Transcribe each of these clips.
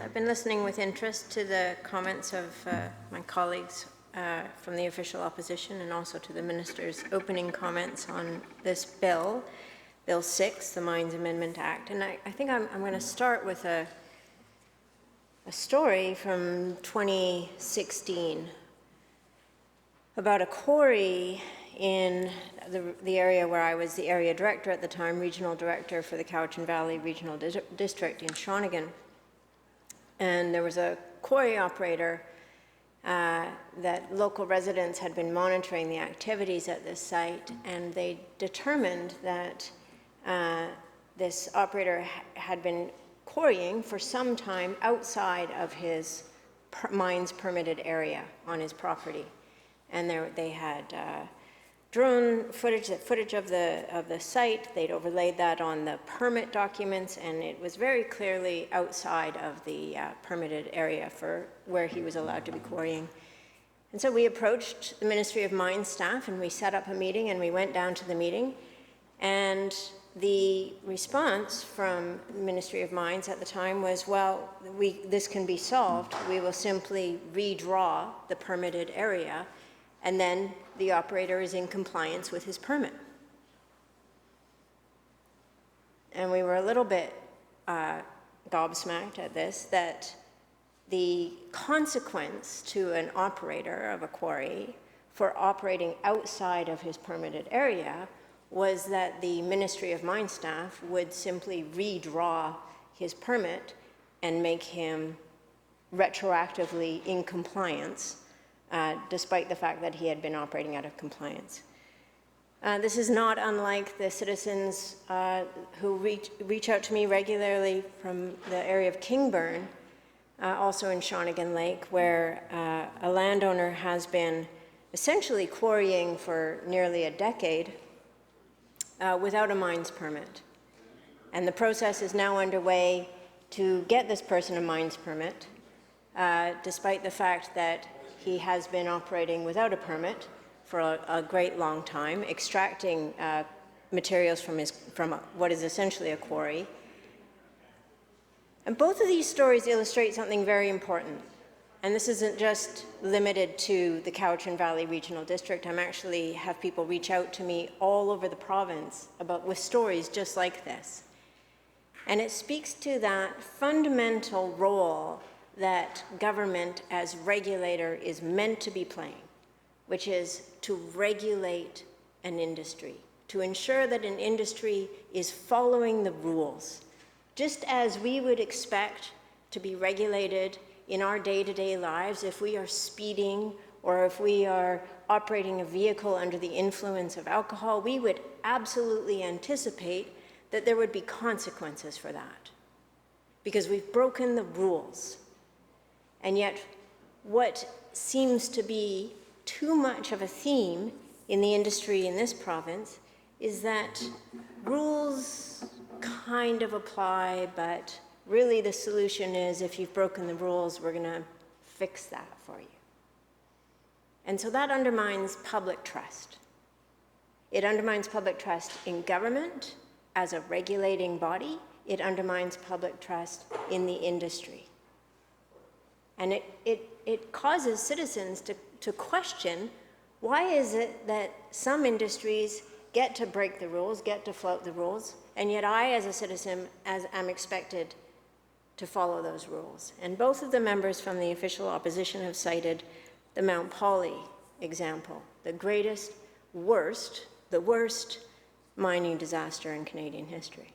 I've been listening with interest to the comments of my colleagues from the official opposition, and also to the minister's opening comments on this bill, Bill 6, the Mines Amendment Act. And I think I'm going to start with a story from 2016 about a quarry in the area where I was the area director at the time, regional director for the Cowichan Valley Regional District in Shawnigan. And there was a quarry operator that local residents had been monitoring the activities at this site, and they determined that this operator had been quarrying for some time outside of his mine's permitted area on his property. And they had drone footage of the site. They'd overlaid that on the permit documents, and it was very clearly outside of the permitted area for where he was allowed to be quarrying. And so we approached the Ministry of Mines staff, and we set up a meeting, and we went down to the meeting. And the response from the Ministry of Mines at the time was, well, this can be solved. We will simply redraw the permitted area, and then the operator is in compliance with his permit. And we were a little bit gobsmacked at this, that the consequence to an operator of a quarry for operating outside of his permitted area was that the Ministry of Mines staff would simply redraw his permit and make him retroactively in compliance, despite the fact that he had been operating out of compliance. This is not unlike the citizens who reach out to me regularly from the area of Kingburn, also in Shawnigan Lake, where a landowner has been essentially quarrying for nearly a decade without a mines permit. And the process is now underway to get this person a mines permit, despite the fact that he has been operating without a permit for a great long time, extracting materials from what is essentially a quarry. And both of these stories illustrate something very important. And this isn't just limited to the Cowichan Valley Regional District. I'm actually have people reach out to me all over the province with stories just like this. And it speaks to that fundamental role that government as regulator is meant to be playing, which is to regulate an industry, to ensure that an industry is following the rules, just as we would expect to be regulated in our day-to-day lives if we are speeding or if we are operating a vehicle under the influence of alcohol. We would absolutely anticipate that there would be consequences for that because we've broken the rules. And yet, what seems to be too much of a theme in the industry in this province is that rules kind of apply, but really the solution is if you've broken the rules, we're going to fix that for you. And so that undermines public trust. It undermines public trust in government as a regulating body. It undermines public trust in the industry. And it causes citizens to question, why is it that some industries get to break the rules, get to flout the rules, and yet I, as a citizen, am expected to follow those rules? And both of the members from the official opposition have cited the Mount Polley example, the worst mining disaster in Canadian history.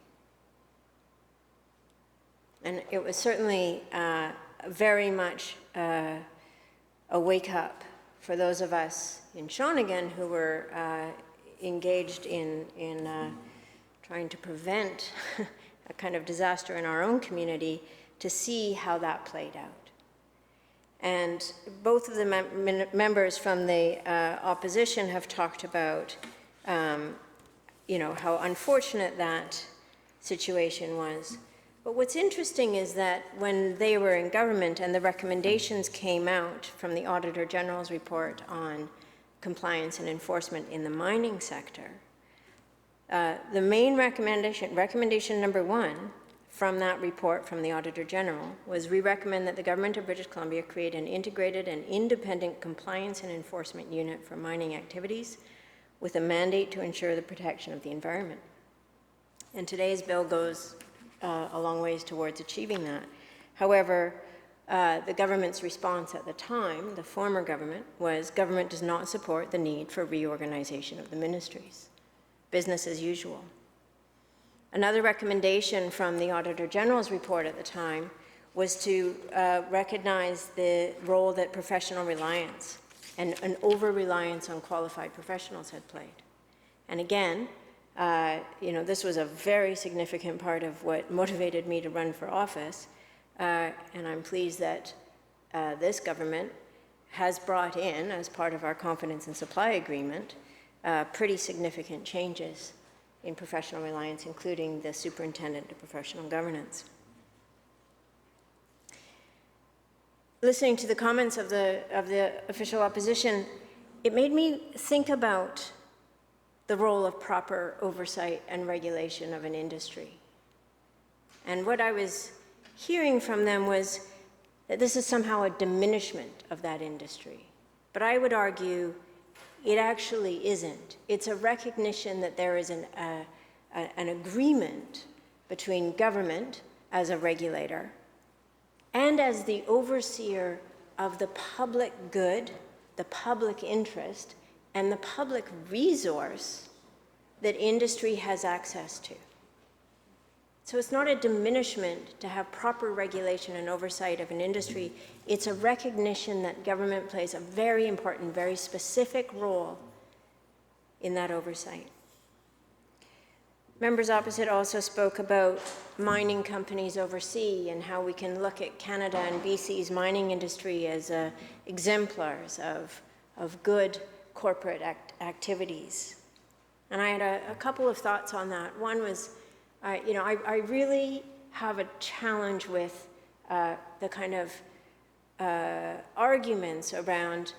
And it was certainly very much a wake-up for those of us in Shawnigan who were engaged in trying to prevent a kind of disaster in our own community, to see how that played out. And both of the members from the opposition have talked about how unfortunate that situation was. But what's interesting is that when they were in government and the recommendations came out from the Auditor General's report on compliance and enforcement in the mining sector, the main recommendation number one from that report from the Auditor General was, we recommend that the Government of British Columbia create an integrated and independent compliance and enforcement unit for mining activities with a mandate to ensure the protection of the environment. And today's bill goes a long ways towards achieving that. However, the government's response at the time, the former government, was government does not support the need for reorganization of the ministries. Business as usual. Another recommendation from the Auditor General's report at the time was to recognize the role that professional reliance and an over-reliance on qualified professionals had played. And again, this was a very significant part of what motivated me to run for office, and I'm pleased that this government has brought in, as part of our confidence and supply agreement, pretty significant changes in professional reliance, including the Superintendent of Professional Governance. Listening to the comments of the official opposition, it made me think about the role of proper oversight and regulation of an industry. And what I was hearing from them was that this is somehow a diminishment of that industry. But I would argue it actually isn't. It's a recognition that there is an agreement between government as a regulator and as the overseer of the public good, the public interest, and the public resource that industry has access to. So it's not a diminishment to have proper regulation and oversight of an industry. It's a recognition that government plays a very important, very specific role in that oversight. Members opposite also spoke about mining companies overseas and how we can look at Canada and BC's mining industry as exemplars of good corporate activities. And I had a couple of thoughts on that. One was, I really have a challenge with the kind of arguments around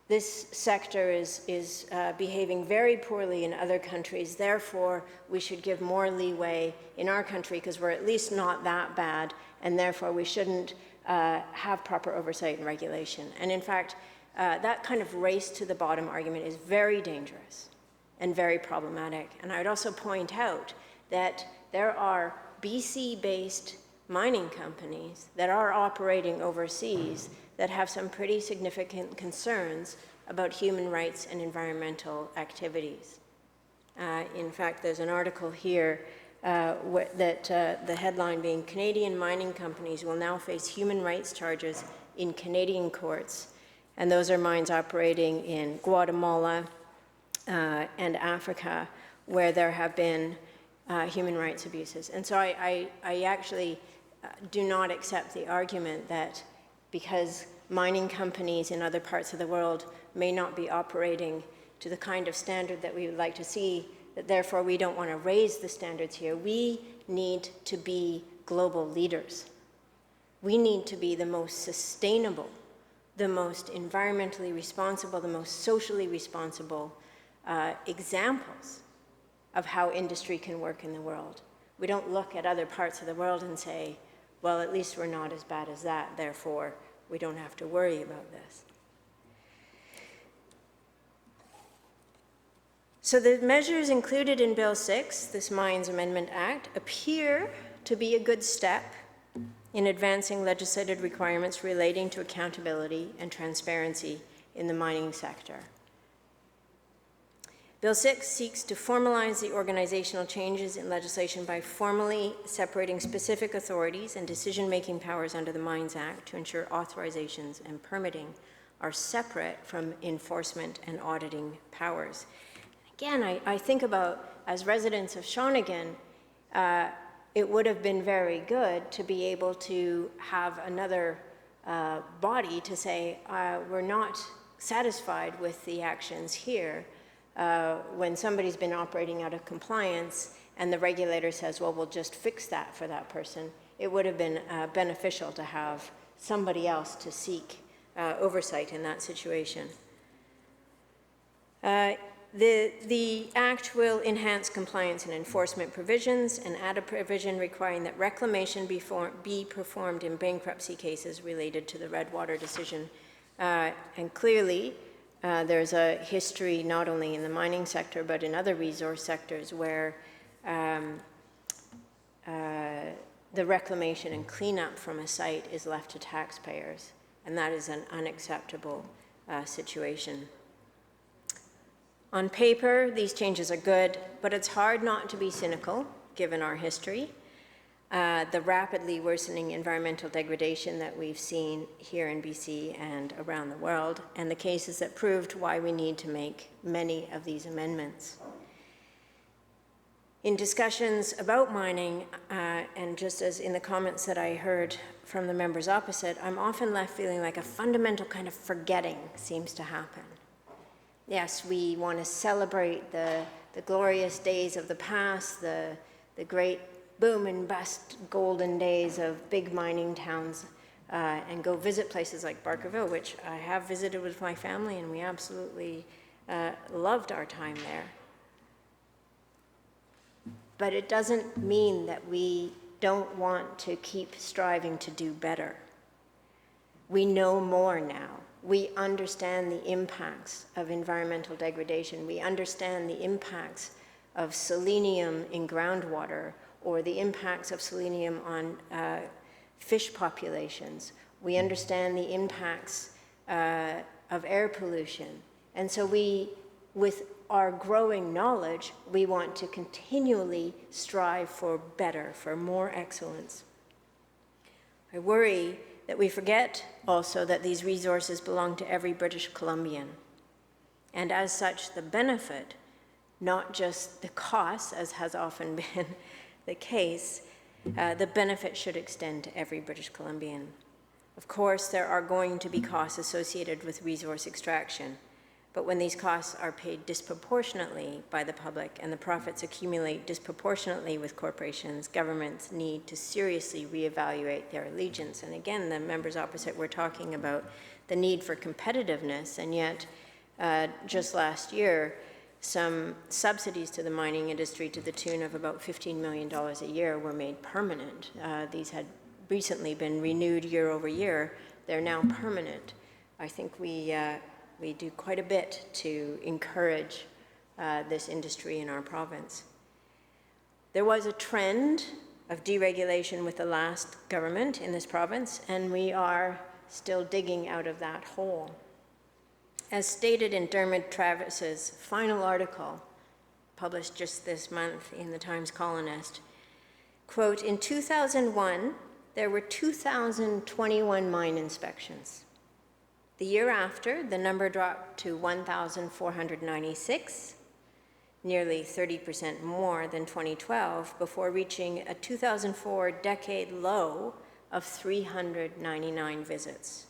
this sector is behaving very poorly in other countries, therefore we should give more leeway in our country because we're at least not that bad, and therefore we shouldn't have proper oversight and regulation. And in fact, that kind of race to the bottom argument is very dangerous and very problematic. And I would also point out that there are BC-based mining companies that are operating overseas that have some pretty significant concerns about human rights and environmental activities. In fact, there's an article here that the headline being, Canadian mining companies will now face human rights charges in Canadian courts. And those are mines operating in Guatemala and Africa, where there have been human rights abuses. And so I actually do not accept the argument that because mining companies in other parts of the world may not be operating to the kind of standard that we would like to see, that therefore we don't want to raise the standards here. We need to be global leaders. We need to be the most sustainable, the most environmentally responsible, the most socially responsible examples of how industry can work in the world. We don't look at other parts of the world and say, well, at least we're not as bad as that, therefore we don't have to worry about this. So the measures included in Bill 6, this Mines Amendment Act, appear to be a good step in advancing legislated requirements relating to accountability and transparency in the mining sector. Bill 6 seeks to formalize the organizational changes in legislation by formally separating specific authorities and decision-making powers under the Mines Act to ensure authorizations and permitting are separate from enforcement and auditing powers. Again, I think about, as residents of Shawnigan, it would have been very good to be able to have another body to say, we're not satisfied with the actions here. When somebody's been operating out of compliance and the regulator says, well, we'll just fix that for that person, it would have been beneficial to have somebody else to seek oversight in that situation. The Act will enhance compliance and enforcement provisions and add a provision requiring that reclamation be performed in bankruptcy cases related to the Redwater decision. And clearly, there's a history not only in the mining sector, but in other resource sectors where the reclamation and cleanup from a site is left to taxpayers. And that is an unacceptable situation. On paper, these changes are good, but it's hard not to be cynical, given our history, the rapidly worsening environmental degradation that we've seen here in BC and around the world, and the cases that proved why we need to make many of these amendments. In discussions about mining, and just as in the comments that I heard from the members opposite, I'm often left feeling like a fundamental kind of forgetting seems to happen. Yes, we want to celebrate the glorious days of the past, the great boom and bust golden days of big mining towns, and go visit places like Barkerville, which I have visited with my family, and we absolutely loved our time there. But it doesn't mean that we don't want to keep striving to do better. We know more now. We understand the impacts of environmental degradation. We understand the impacts of selenium in groundwater, or the impacts of selenium on fish populations. We understand the impacts of air pollution. And so with our growing knowledge, we want to continually strive for better, for more excellence. I worry that we forget also that these resources belong to every British Columbian. And as such, the benefit, not just the cost, as has often been the case, the benefit should extend to every British Columbian. Of course, there are going to be costs associated with resource extraction, but when these costs are paid disproportionately by the public and the profits accumulate disproportionately with corporations, governments need to seriously reevaluate their allegiance. And again, the members opposite were talking about the need for competitiveness, and yet just last year, some subsidies to the mining industry to the tune of about $15 million a year were made permanent. These had recently been renewed year over year. They're now permanent. I think we do quite a bit to encourage this industry in our province. There was a trend of deregulation with the last government in this province, and we are still digging out of that hole. As stated in Dermot Travis's final article, published just this month in the Times Colonist, quote, in 2001, there were 2,021 mine inspections. The year after, the number dropped to 1,496, nearly 30% more than 2012, before reaching a 2004 decade low of 399 visits.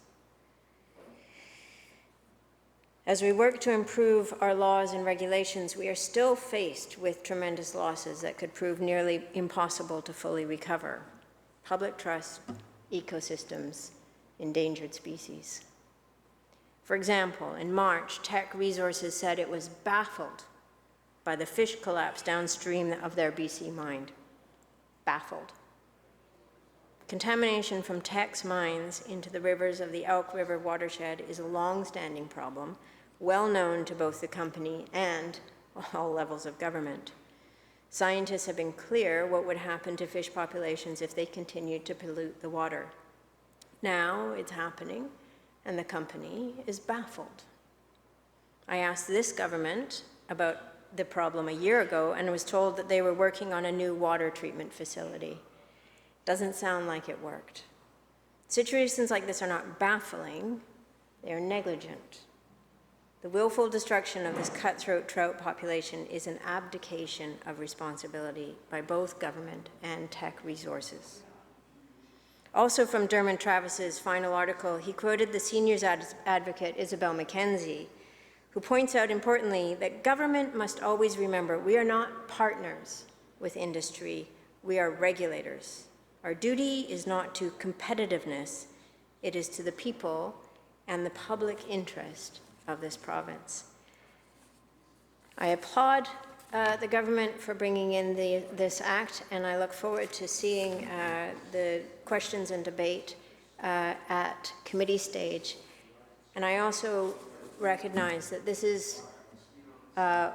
As we work to improve our laws and regulations, we are still faced with tremendous losses that could prove nearly impossible to fully recover. Public trust, ecosystems, endangered species. For example, in March, Teck Resources said it was baffled by the fish collapse downstream of their BC mine. Baffled. Contamination from Teck's mines into the rivers of the Elk River watershed is a long-standing problem, well known to both the company and all levels of government. Scientists have been clear what would happen to fish populations if they continued to pollute the water. Now it's happening, and the company is baffled. I asked this government about the problem a year ago and was told that they were working on a new water treatment facility. Doesn't sound like it worked. Situations like this are not baffling, they are negligent. The willful destruction of this cutthroat trout population is an abdication of responsibility by both government and Teck Resources. Also from Dermot Travis's final article, he quoted the seniors advocate Isabel Mackenzie, who points out importantly that government must always remember we are not partners with industry, we are regulators. Our duty is not to competitiveness, it is to the people and the public interest of this province. I applaud the government for bringing in this act, and I look forward to seeing the questions and debate at committee stage. And I also recognize that this is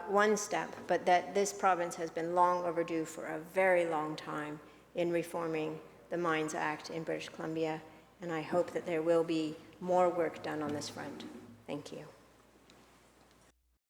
one step, but that this province has been long overdue for a very long time in reforming the Mines Act in British Columbia, and I hope that there will be more work done on this front. Thank you.